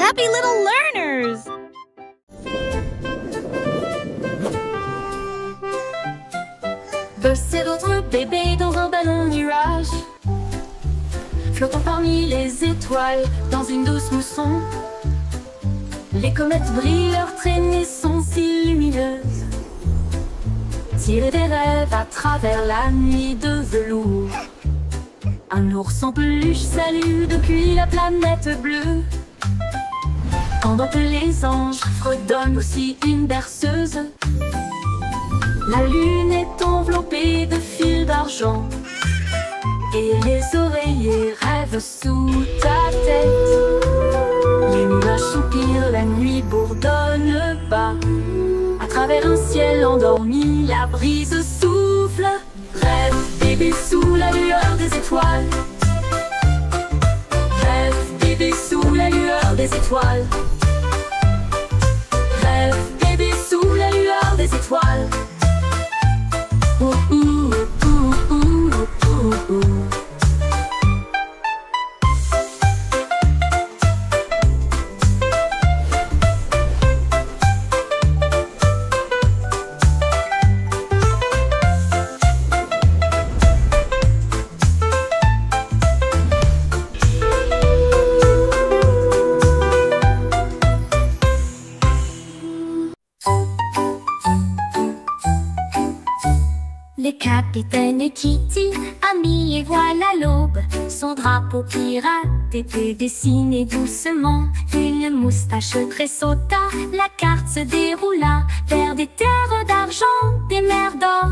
happy little learners! Buzz et d'autres bébés dans un ballon nuage, flottant parmi les étoiles dans une douce mousson. Les comètes brillent, leurs traînées sont si lumineuses, tirer des rêves à travers la nuit de velours. Un ours en peluche salue depuis la planète bleue, pendant que les anges fredonnent aussi une berceuse. La lune est enveloppée de fils d'argent, et les oreillers rêvent sous ta tête. Les nuages soupirent, la nuit bourdonne bas. À travers un ciel endormi, la brise souffle. Rêve bébé sous la lueur des étoiles. Rêve bébé sous la lueur des étoiles. Rêve bébé sous la lueur des étoiles. Ouh, ouh, ouh, ouh, ouh, ouh. Les capitaines et Kitty, amis et voilà l'aube. Son drapeau pirate était dessiné doucement. Une moustache tressauta, la carte se déroula vers des terres d'argent, des mers d'or.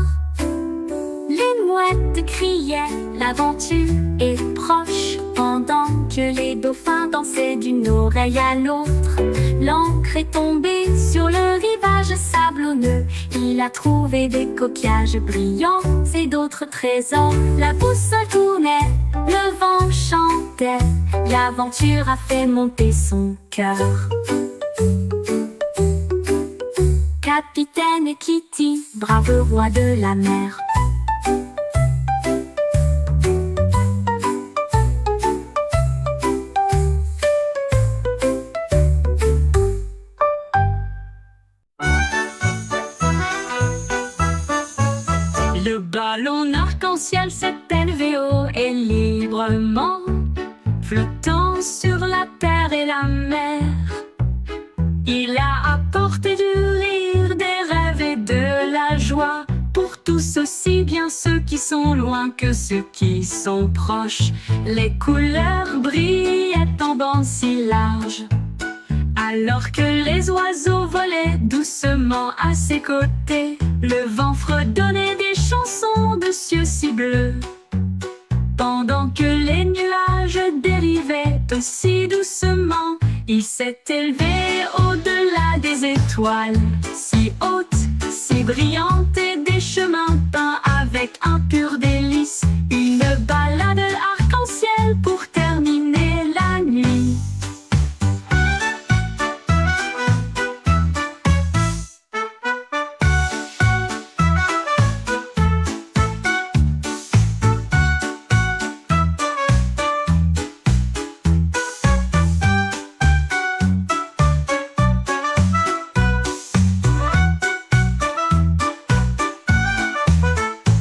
Les mouettes criaient, l'aventure est proche, pendant que les dauphins dansaient d'une oreille à l'autre. L'ancre est tombée sur le rivage sablonneux. Il a trouvé des coquillages brillants et d'autres trésors. La boussole tournait, le vent chantait. L'aventure a fait monter son cœur. Capitaine Kitty, brave roi de la mer. Le ballon arc-en-ciel s'est élevé haut et librement, flottant sur la terre et la mer. Il a apporté du rire, des rêves et de la joie, pour tous aussi bien ceux qui sont loin que ceux qui sont proches. Les couleurs brillaient en bandes si larges, alors que les oiseaux volaient doucement à ses côtés. Le vent fredonnait des chansons de cieux si bleus, pendant que les nuages dérivaient aussi doucement. Il s'est élevé au-delà des étoiles, si hautes, si brillantes, et des chemins peints avec un pur délice. Une balade arc-en-ciel pour terminer la nuit.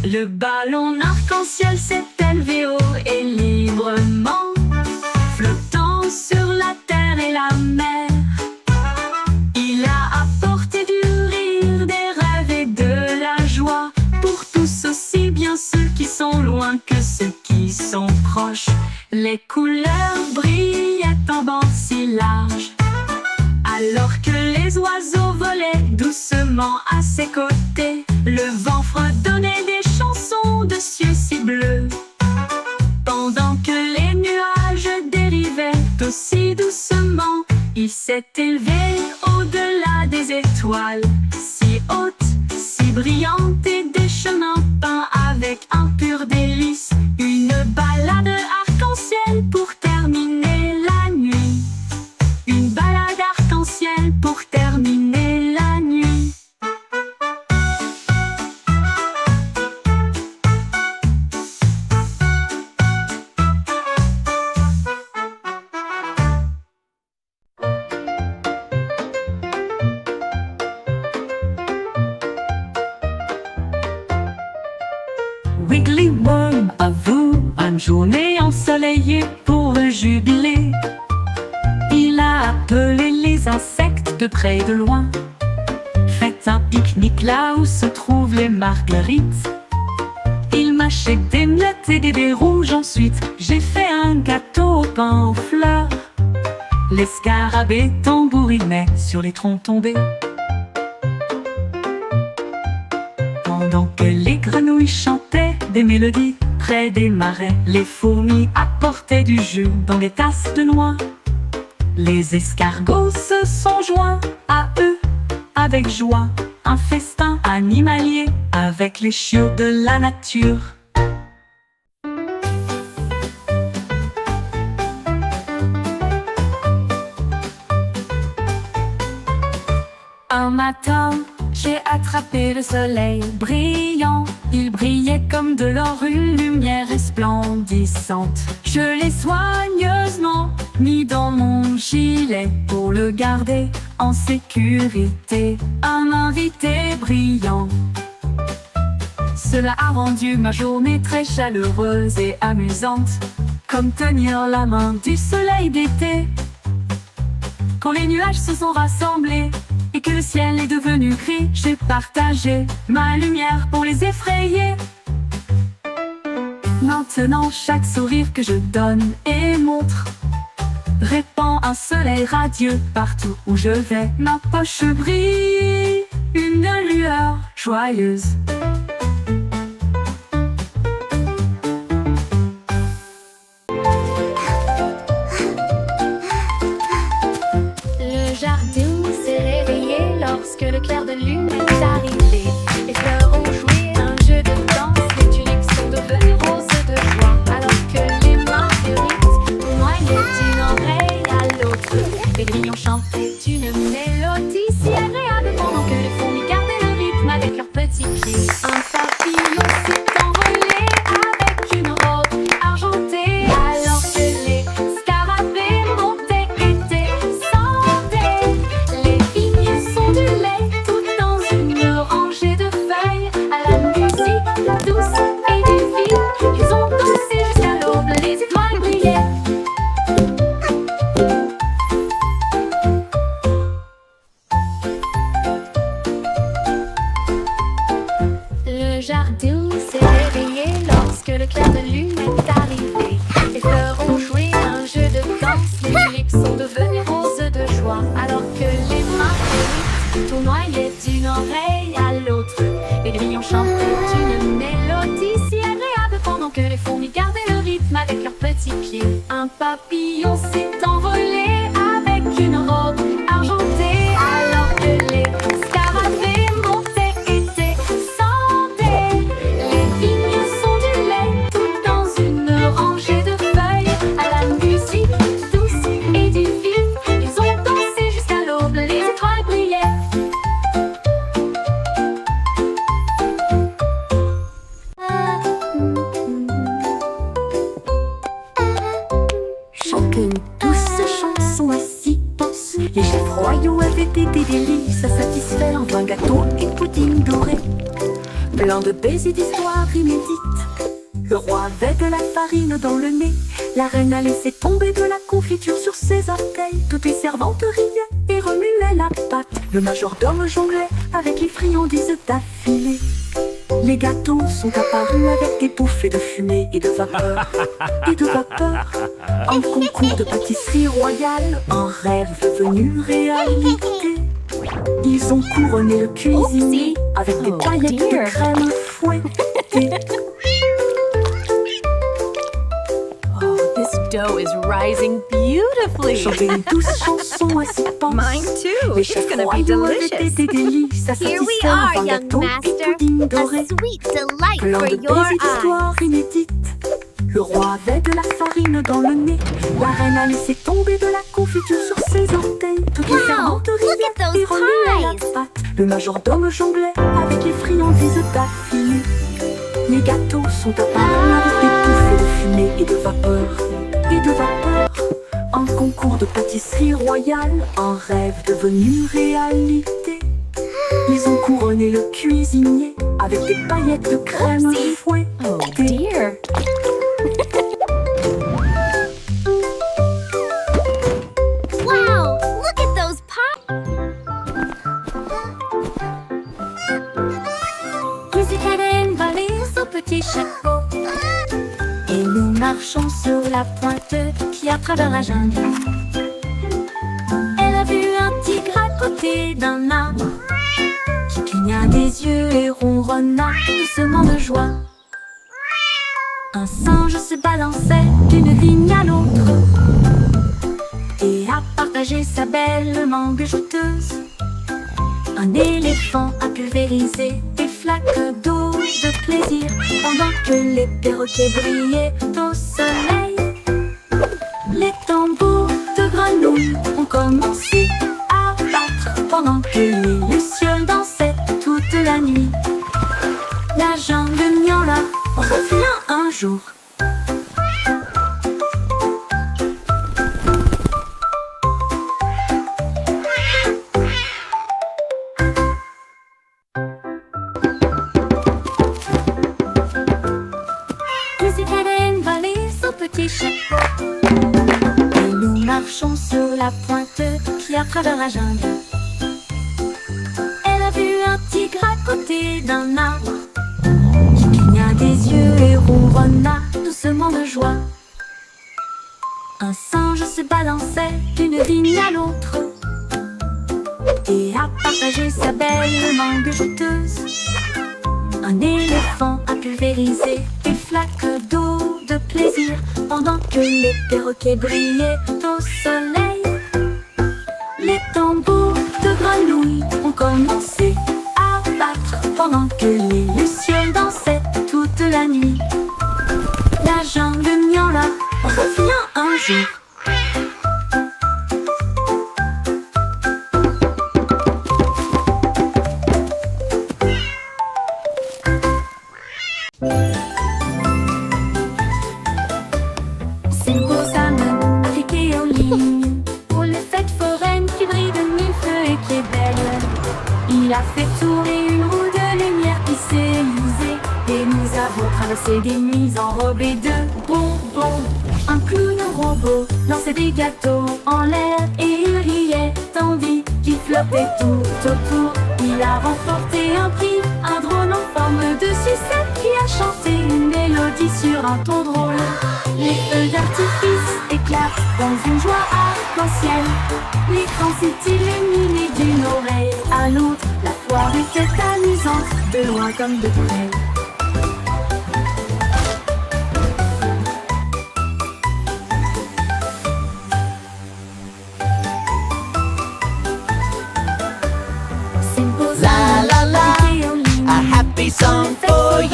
Le ballon arc-en-ciel s'est élevé haut et librement, flottant sur la terre et la mer. Il a apporté du rire, des rêves et de la joie, pour tous aussi bien ceux qui sont loin que ceux qui sont proches. Les couleurs brillaient en bandes si larges, alors que les oiseaux volaient doucement à ses côtés. Le vent fredonnait des chansons de cieux si bleus, pendant que les nuages dérivaient aussi doucement. Il s'est élevé au-delà des étoiles, si hautes, si brillantes, et des chemins peints avec un pur délice. Une balade arc-en-ciel pour terminer la nuit. Une balade arc-en-ciel pour terminer la nuit. journée ensoleillée pour le jubilé. Il a appelé les insectes de près et de loin. Faites un pique-nique là où se trouvent les marguerites. Il mâchait des miettes et des baies rouges. Ensuite, j'ai fait un gâteau au pain aux fleurs. Les scarabées tambourinaient sur les troncs tombés. Pendant que les grenouilles chantaient des mélodies près des marais, les fourmis apportaient du jus dans des tasses de noix. Les escargots se sont joints à eux avec joie. Un festin animalier avec les chiots de la nature. Un matin, j'ai attrapé le soleil brillant. Il brillait comme de l'or, une lumière resplendissante. Je l'ai soigneusement mis dans mon gilet pour le garder en sécurité. Un invité brillant. Cela a rendu ma journée très chaleureuse et amusante, comme tenir la main du soleil d'été. Quand les nuages se sont rassemblés et que le ciel est devenu gris, j'ai partagé ma lumière pour les effrayer. Maintenant, chaque sourire que je donne et montre répand un soleil radieux partout où je vais. Ma poche brille, une lueur joyeuse. Le jardin s'est réveillé lorsque le clair de lune est arrivé. Les fleurs ont joué un jeu de danse, les tulips sont devenues roses de joie, alors que les marguerites noyaient d'une oreille à l'autre. Les grillons chantaient une mélodie si agréable pendant que les fourmis gardaient le rythme avec leurs petits pieds. Un papillon s'est envolé avec une robe argentée, alors que les scarabées montaient et descendaient. Les vignes sont du lait tout dans une rangée de feuilles. À la musique douce et divine, ils ont dansé jusqu'à l'aube, les étoiles brillaient. Le jardin s'est réveillé lorsque le clair de lune est arrivé. Les fleurs ont joué un jeu de danse, les tulips sont devenues roses de joie, alors que les marguerites tournoyaient d'une oreille à l'autre. Les grillons chantaient une mélodie si agréable pendant que les fourmis gardaient le rythme avec leurs petits pieds. Un papillon s'est envolé avec une robe argentée, alors que les scarabées montaient et descendaient. Les vignes sont du lait tout dans une rangée de feuilles. À la musique douce et divine, ils ont dansé jusqu'à l'aube, les étoiles brillaient. Chacune douce chanson à six penses. Les chefs royaux avaient été des délices à satisfaire en vin, gâteau et pudding doré. Plein de baisers et d'histoires inédites. Le roi avait de la farine dans le nez. La reine a laissé tomber de la confiture sur ses orteils. Toutes les servantes riaient et remuaient la pâte. Le majordome jonglait avec les friandises d'affilée. Les gâteaux sont apparus avec des bouffées de fumée et de vapeur. Et de vapeur. Un concours de pâtisserie royale, un rêve devenu réalité. Ils ont couronné le cuisinier avec des paillettes de crème fouettées. Oh, this dough is rising beautifully. Chanter une douce chanson à six penses. Mine too. Les It's chefs gonna be royaux avaient été delicious. des délices à Here we satisfaire are, en vin, young gâteau et master, pudding a doré. sweet delight Plein for de your baisers eyes. d'histoires inédites. Le roi avait de la farine dans le nez. La reine a laissé tomber de la confiture sur ses orteils. Toutes les Wow, servantes look at riaient et those remuaient la pies. pâte. Le majordome jonglait avec les friandises d'affilée. Les gâteaux sont apparus avec des bouffées de fumée et de vapeur. Et de vapeur. Un concours de pâtisserie royale, un rêve devenu réalité. Ils ont couronné le cuisinier avec des paillettes de crème Oopsie. fouettées. Oh dear. marchant sur la pointe qui à travers la jungle. Elle a vu un tigre à côté d'un arbre qui cligna des yeux et ronronna doucement de joie. Un singe se balançait d'une vigne à l'autre et a partagé sa belle mangue jouteuse. Un éléphant a pulvérisé des flaques d'eau de plaisir pendant que les perroquets brillaient au soleil. Les tambours de grenouilles ont commencé à battre pendant que les lucioles dansaient toute la nuit. La jungle miaula revient un jour. Petit chapeau et nous marchons sur la pointe qui à travers la jungle. Elle a vu un tigre à côté d'un arbre qui cligna des yeux et ronronna doucement de joie. Un singe se balançait d'une vigne à l'autre et a partagé sa belle mangue jouteuse. Un éléphant a pulvérisé des flaques d'eau de plaisir pendant que les perroquets brillaient au soleil. Les tambours de grenouilles ont commencé à battre pendant que les lucioles dansaient toute la nuit. La jungle miaula revient un jour. Il a fait tourner une roue de lumière qui s'est usée et nous avons traversé des nuits enrobées de bonbons. Un clown robot lançait des gâteaux en l'air et il riait tandis qu'il flottait tout autour. Il a remporté un prix, un drone en forme de sucette qui a chanté une mélodie sur un ton drôle. Les feux d'artifice éclatent dans une joie arc-en-ciel. L'écran s'est illuminé d'une oreille à l'autre. La foire était amusante, de loin comme de près. La la la, a happy song for you.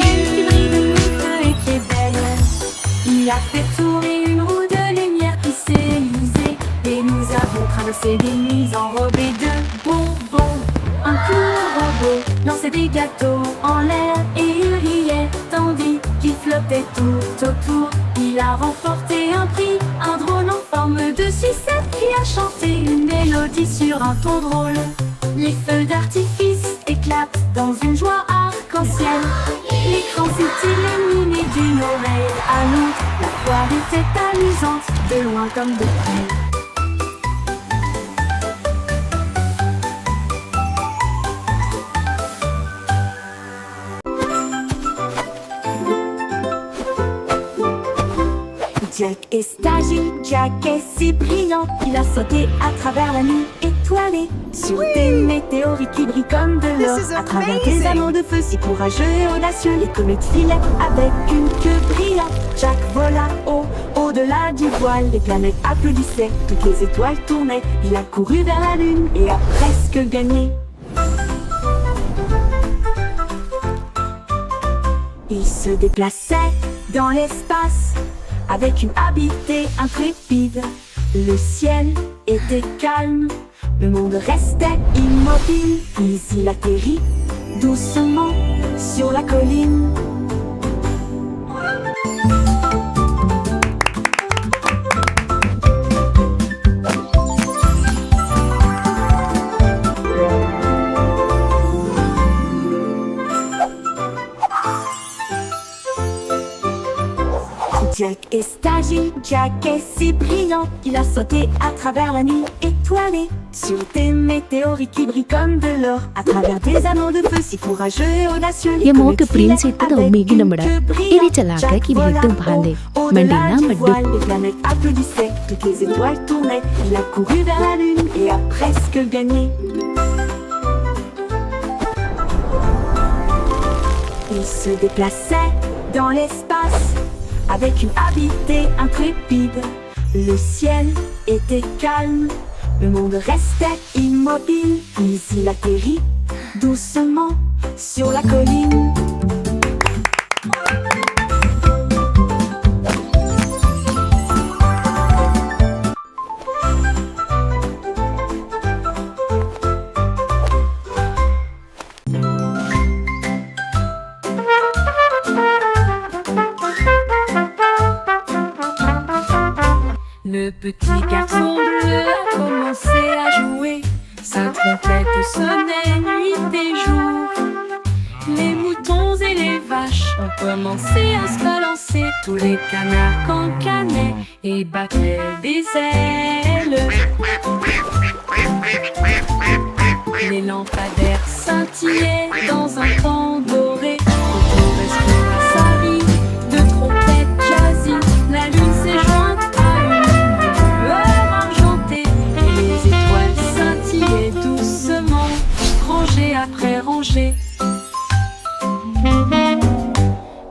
Il a fait tourner une roue de lumière qui s'est usée et nous avons traversé des nuits enrobées de bonbons. Un clown robot lançait des gâteaux en l'air et il riait tandis qu'il flottait tout autour. Il a remporté un prix, un drone en forme de sucette qui a chanté une mélodie sur un ton drôle. Les feux d'artifice éclatent dans une joie arc-en-ciel. L'écran s'est illuminé d'une oreille à l'autre. La foire était amusante, de loin comme de près. Jack est agile, Jack est si brillant. Il a sauté à travers la nuit étoilée sur des météorites qui brillent comme de l'or. À travers des anneaux de feu si courageux et audacieux, les comètes filaient avec une queue brillante. Jack vola au-delà du voile, les planètes applaudissaient, toutes les étoiles tournaient. Il a couru vers la lune et a presque gagné. Il se déplaçait dans l'espace avec une habileté intrépide. Le ciel était calme, le monde restait immobile. Puis il atterrit doucement sur la colline. Jack est agile, nuit. Jack est si brillant, il a sauté à travers la nuit étoilée, sur des météorites qui brillent comme de l'or, à travers des anneaux de feu si courageux et audacieux. Ye mo ke prince itu do migi namada iri chalaka ki bhitu bhande mandina maddu. Les planètes applaudissaient, toutes les étoiles tournaient. Il a couru vers la lune et a presque gagné. Il se déplaçait dans l'espace avec une habileté intrépide. Le ciel était calme, le monde restait immobile. Puis il atterrit doucement sur la colline. Le petit garçon bleu a commencé à jouer. Sa trompette sonnait nuit et jour. Les moutons et les vaches ont commencé à se balancer. Tous les canards cancanaient et battaient des ailes. Les lampadaires scintillaient dans un camp doré. Autour restera sa vie de trompette jazzy. La lune s'est jointe à une lueur argentée et les étoiles scintillaient doucement, rangée après rangée.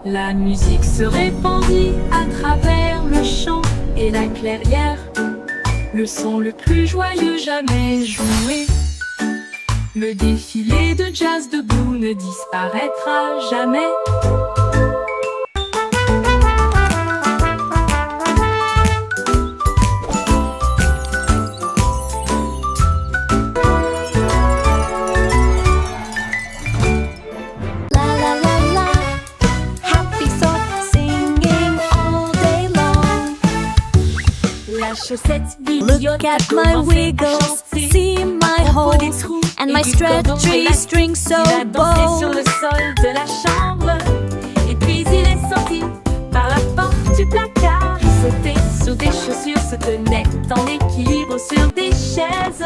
La musique se répandit à travers le champ et la clairière, le son le plus joyeux jamais joué. Le défilé de jazz debout ne disparaîtra jamais. Look at my wiggles, see my holes, and my stretchy string so bold. Sur le sol de la chambre, et puis il est sorti par la porte du placard. Il sautait sur des chaussures, se tenait en équilibre sur des chaises.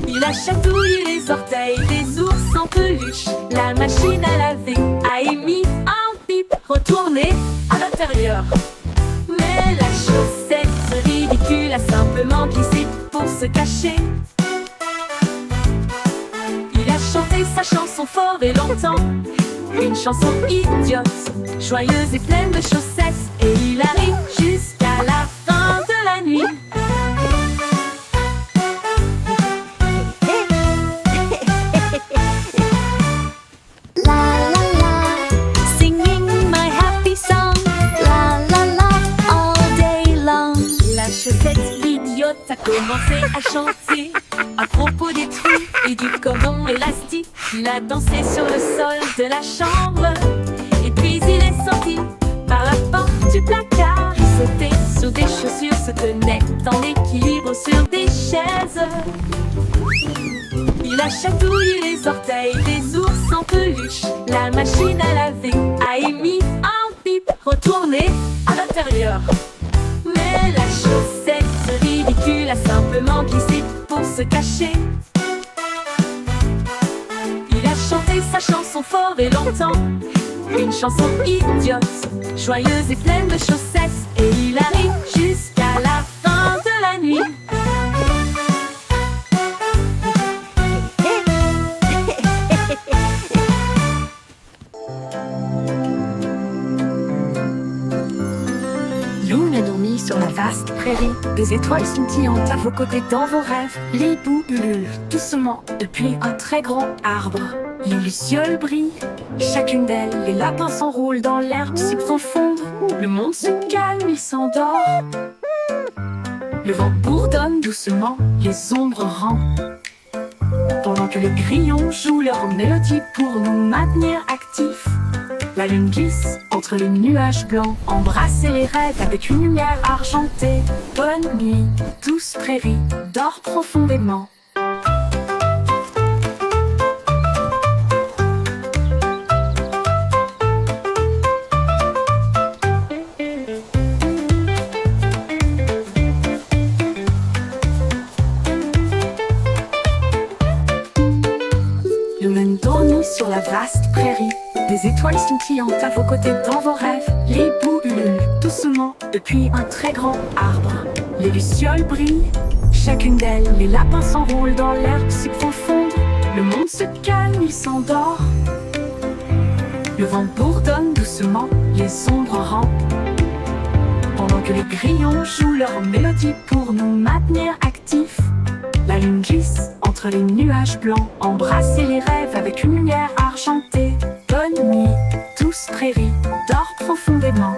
Il a chatouillé les orteils des ours en peluche. La machine à laver a émis un bip, retourné à l'intérieur. Mais la chaussette ridicule a simplement glissé pour se cacher. Il a chanté sa chanson fort et longtemps, une chanson idiote, joyeuse et pleine de chaussettes. Et il arrive jusqu'à la fin de la nuit. Cette idiote a commencé à chanter à propos des trous et du cordon élastique. Il a dansé sur le sol de la chambre et puis il est sorti par la porte du placard. Il sautait sur des chaussures, se tenait en équilibre sur des chaises. Il a chatouillé les orteils des ours en peluche. La machine à laver a émis un bip, retourné à l'intérieur. Mais la chaussette ridicule a simplement glissé pour se cacher. Il a chanté sa chanson fort et longtemps, une chanson idiote, joyeuse et pleine de chaussettes. Et il arrive jusqu'à la fin de la nuit. Lune a dormi sur la vaste prairie, des étoiles scintillantes à vos côtés dans vos rêves. Les boues ululent doucement depuis un très grand arbre. Les lucioles brillent, chacune d'elles, les lapins s'enroulent dans l'herbe si profonde. Le monde se calme, il s'endort. Le vent bourdonne doucement, les ombres rampent, pendant que les grillons jouent leur mélodie pour nous maintenir actifs. La lune glisse entre les nuages blancs, embrasser les rêves avec une lumière argentée. Bonne nuit, douce prairie, dors profondément. vaste prairie. Des étoiles scintillantes à vos côtés dans vos rêves. Les boues ululent doucement depuis un très grand arbre. Les lucioles brillent, chacune d'elles. Les lapins s'enroulent dans l'herbe subprofonde. Le monde se calme, il s'endort. Le vent bourdonne doucement, les ombres rampent. Pendant que les grillons jouent leur mélodie pour nous maintenir actifs. La lune glisse entre les nuages blancs. Embrassez les rêves avec une lumière argentée. Bonne nuit, douce prairie, dors profondément.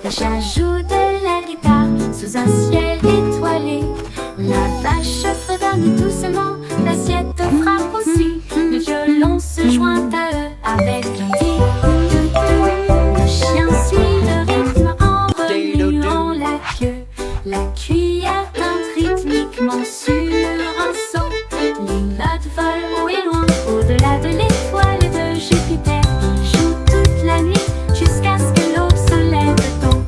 Le chat joue de la guitare sous un ciel étoilé. La vache fredonne doucement, l'assiette frappe aussi. Le violon se joint à eux avec un dit. Le chien suit le rythme en remuant la queue. La cuillère teinte rythmiquement sur un seau. Les notes volent haut et loin, au-delà de l'étoile de Jupiter. Ils jouent toute la nuit jusqu'à ce que l'aube se lève tôt.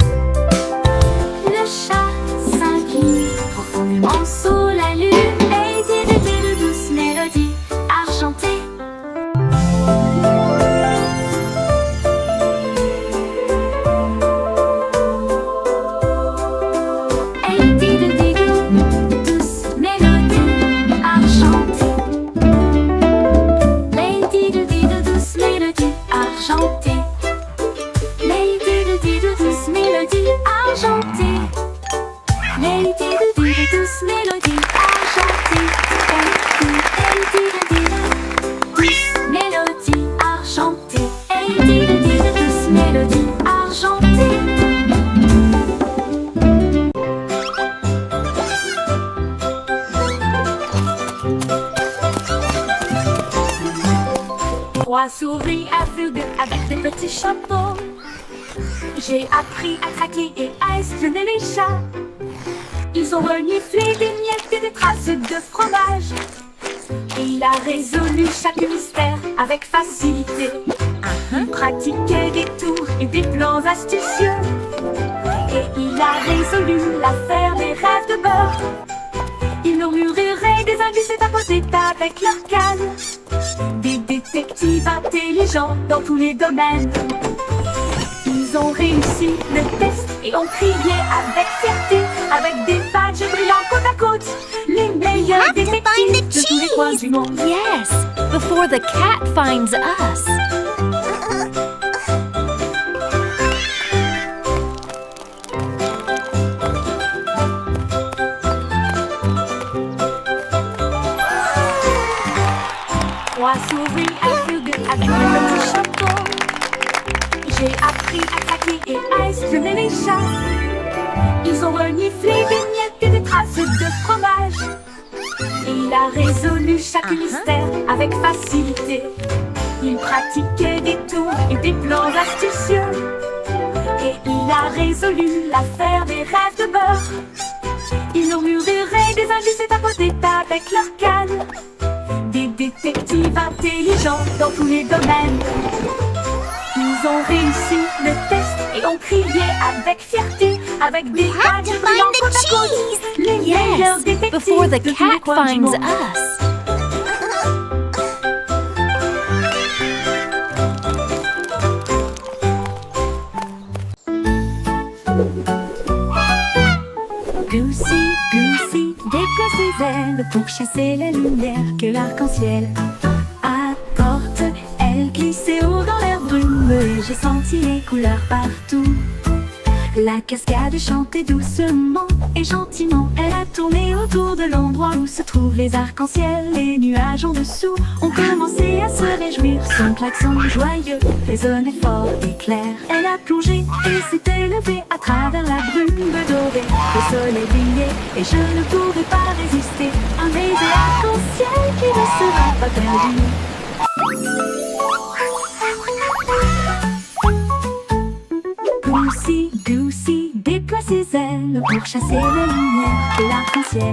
Le chat s'incline profondément sous la lune et dit de douces mélodies argentées. Et dit de douces mélodies argentées. Lady de douces mélodies argentées. Lady de douces mélodies argentées. Lady de douces mélodies argentées. Lady de douces mélodies argentées. Lady de douces mélodies argentées. Trois souris aveugles avec des petits chapeaux. J'ai appris à traquer et à espionner les chats. Ils ont reniflé des miettes et des traces de fromage. Il a résolu chaque mystère avec facilité. Il pratiquait des tours et des plans astucieux. Et il a résolu l'affaire des rêves de beurre. Ils murmuraient des indices et tapotaient avec leur canne. Des détectives intelligents dans tous les domaines. Ils ont réussi le test et ont crié avec fierté, avec des badges brillants côte à côte. Les meilleurs détectives de tous les coins du monde. Yes, before the cat finds us. Trois souris aveugles avec un petit chapeau. J'ai appris à traquer et à espionner les chats. Ils ont reniflé des miettes et des traces de fromage. Il a résolu chaque mystère avec facilité. Il pratiquait des tours et des plans astucieux. Et il a résolu l'affaire des rêves de beurre. Ils murmuraient des indices et tapotaient avec leur canne. Des détectives intelligents dans tous les domaines. Ils ont réussi le test et ont crié avec fierté, avec des badges brillants côte à côte. Les meilleurs détectives Before the de tous les cat coins du finds monde. us. Goosey, Goosey, déploie ses ailes pour chasser la lumière que l'arc-en-ciel apporte. Elle glissait haut dans l'air brumeux et j'ai senti les couleurs partout. La cascade chantait doucement et gentiment. Elle a tourné autour de l'endroit où se trouvent les arcs-en-ciel. Les nuages en dessous ont commencé à se réjouir. Son klaxon joyeux résonnait fort et clair. Elle a plongé et s'est élevée à travers la brume dorée. Le soleil brillait et je ne pouvais pas résister. Un baiser arc-en-ciel qui ne sera pas perdu. Goosey, Goosey, déploie ses ailes ciel pour chasser les lumières que l'arc-en-ciel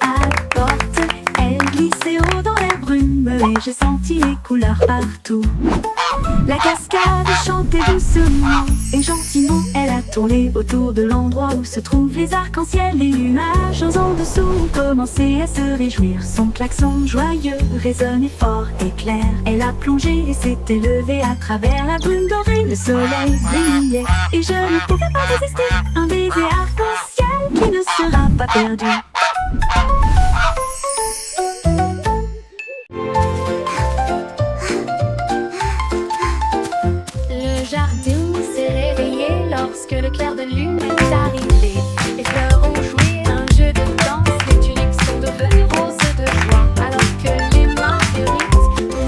apporte. Elle glissait haut dans la brume et j'ai senti les couleurs partout. La cascade chantait doucement et gentiment elle a tourné autour de l'endroit où se trouvent les arcs-en-ciel. Les nuages en dessous ont commencé à se réjouir. Son klaxon joyeux résonnait fort et clair. Elle a plongé et s'est élevée à travers la brume dorée. Le soleil brillait et je ne pouvais pas résister. Un baiser arc-en-ciel qui ne sera pas perdu. Lorsque le clair de lune est arrivé, les fleurs ont joué un jeu de danse. Les tulips sont devenues roses de joie, alors que les marguerites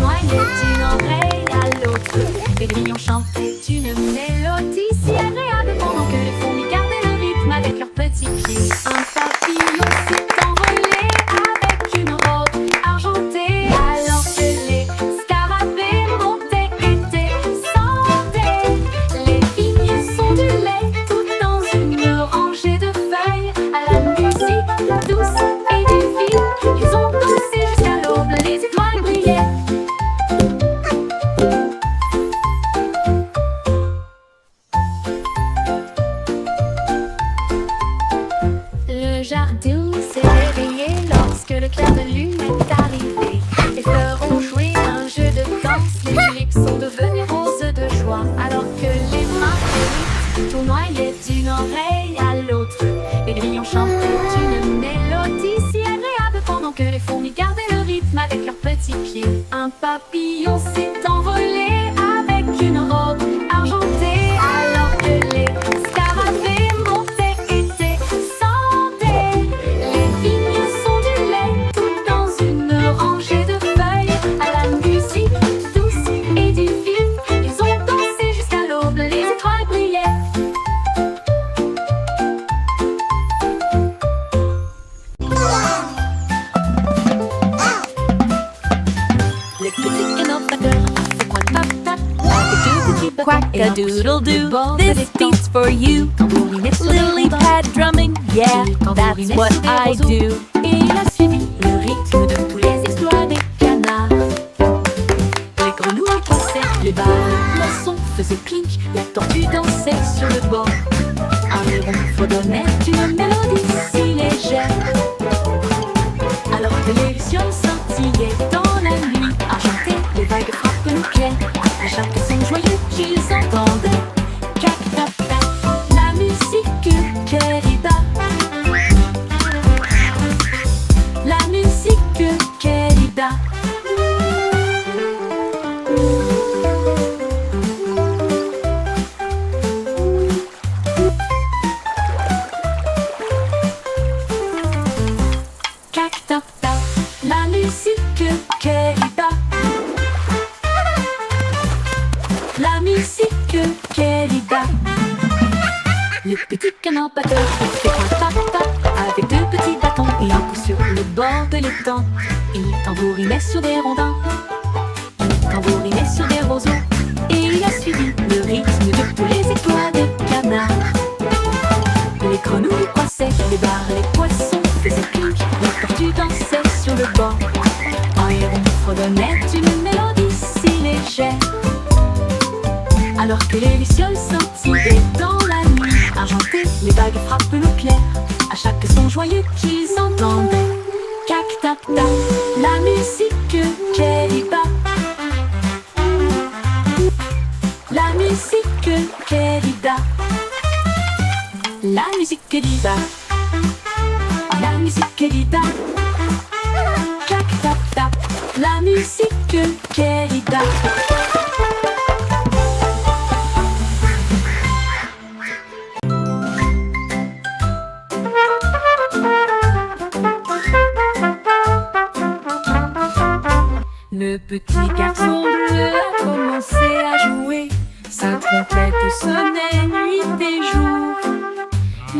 noyaient d'une oreille à l'autre. Les grillons chantaient une mélodie si agréable pendant que les fourmis gardaient le rythme avec leurs petits pieds. Un papillon s'est envolé avec une robe argentée, alors que les scarabées montaient et descendaient. Les vignes sont du lait tout dans une rangée de feuilles. À la musique douce et divine, ils ont dansé jusqu'à l'aube, les étoiles brillaient. Le jardin s'est réveillé lorsque le clair de lune est arrivé. Les fleurs ont joué un jeu de danse. Les tulipes sont devenues roses de joie, alors que les marguerites tournoyaient d'une oreille à l'autre. Les grillons chantaient une mélodie si agréable pendant que les fourmis gardaient le rythme avec leurs petits pieds. Un papillon s'est envolé avec une robe argentée, alors que les scarabées montaient et descendaient. Les vignes sont du lait tout dans une rangée de feuilles. À la musique douce et divine, ils ont dansé jusqu'à l'aube, les étoiles brillaient. Le petit canopteur fait coin-tap-tap avec deux petits bâtons et un coup sur le Quack-a-doodle-doo, bord this des temps. beat's for you. Tambourinait sur les Lily rondins. pad drumming, yeah, that's what I do. Et il a suivi le rythme de tous les exploits des canards. Les grenouilles passaient, les balles, le son faisait clink. La tortue dansait sur le bord. Un héron fredonnait une mélodie si légère, alors que les lucioles scintillaient dans la nuit argentée. Les vagues frappent nos clairs à chaque son joyeux qu'ils entendaient. Cac-tap-tap, la musique querida. La musique querida. Cac-tap-tap, la musique querida. La musique querida. Le petit canard batteur fait un tap-tap avec deux petits bâtons et un coup sur le bord de l'étang. Il tambourinait sur des rondins, il tambourinait sur des roseaux, et il a suivi le rythme de tous les étoiles des canards. Les grenouilles croissaient, les barres, les poissons faisaient clink, les tortues dansaient sur le bord. Un héron fredonnait une mélodie si légère, alors que les lucioles scintillaient dans la nuit argentée. Les vagues frappent nos clairs à chaque son joyeux qu'ils entendaient. Cac-tap-tap, la musique querida. La musique querida. La musique querida. La musique querida. Cac-tap-tap, la musique querida. Le petit garçon bleu a commencé à jouer. Sa trompette sonnait nuit et jour.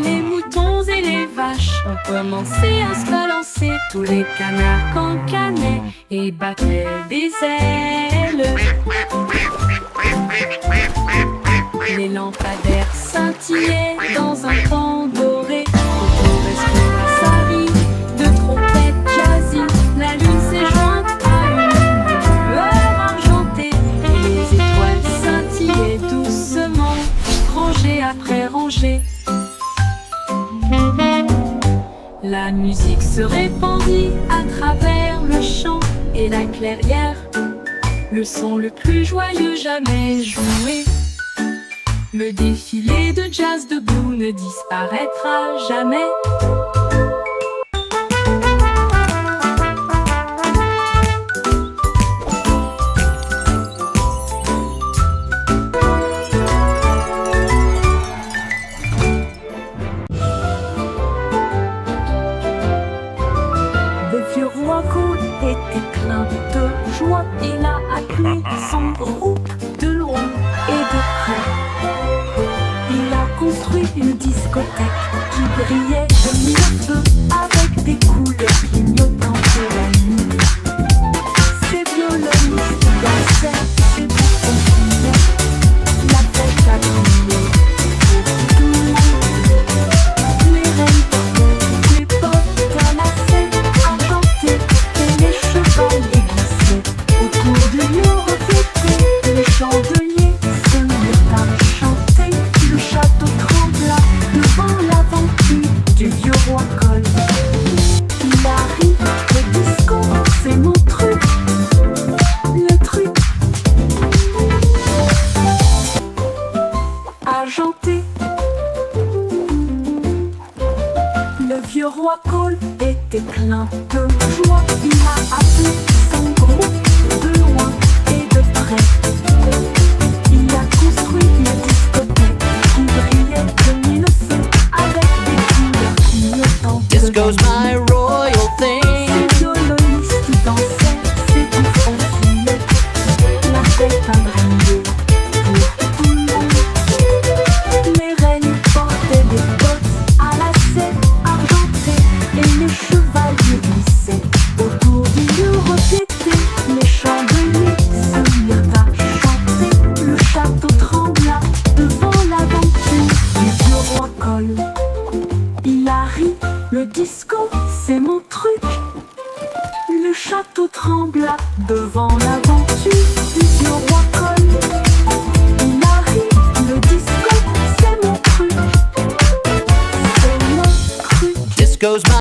Les moutons et les vaches ont commencé à se balancer. Tous les canards cancanaient et battaient des ailes. Les lampadaires scintillaient dans un temps doré. était rangée. La musique se répandit à travers le champ et la clairière, le son le plus joyeux jamais joué. Le défilé de jazz debout ne disparaîtra jamais. Le vieux roi Cool était plein de joie. Il a appelé son groupe de loin et de près. Il a construit une discothèque qui brillait de mille feux avec des couleurs clignotantes de la nuit. Ses violonistes dansaient, ses bouffons criaient. La fête a crié pour tout le monde. Les reines portaient des bottes à lacets argentées et les chevaliers glissaient autour du lieu reflété. Les chandeliers se mirent à chanter. Le château trembla devant l'aventure du vieux roi Cole. Il a ri, le disco, c'est mon truc. Le truc argenté. Le vieux roi Cole était plein de joie. Il a appelé son groupe de loin et de près. Il a construit une discothèque qui brillait de mille feux avec des couleurs clignotantes. Disco's my royal thing. Ses violonistes dansaient, ses bouffons criaient. La fête a brillé pour tout le monde. Les reines portaient des bottes à lacets argentés et les chevaliers glissaient autour du lieu reflété. Les chandeliers se mirent à chanter. Le château trembla devant l'aventure du vieux roi Cole. Il a ri, le disco, c'est mon truc. Le château trembla devant l'aventure du vieux roi Cole. Il a ri, le disco, c'est mon truc. C'est mon truc. Disco's my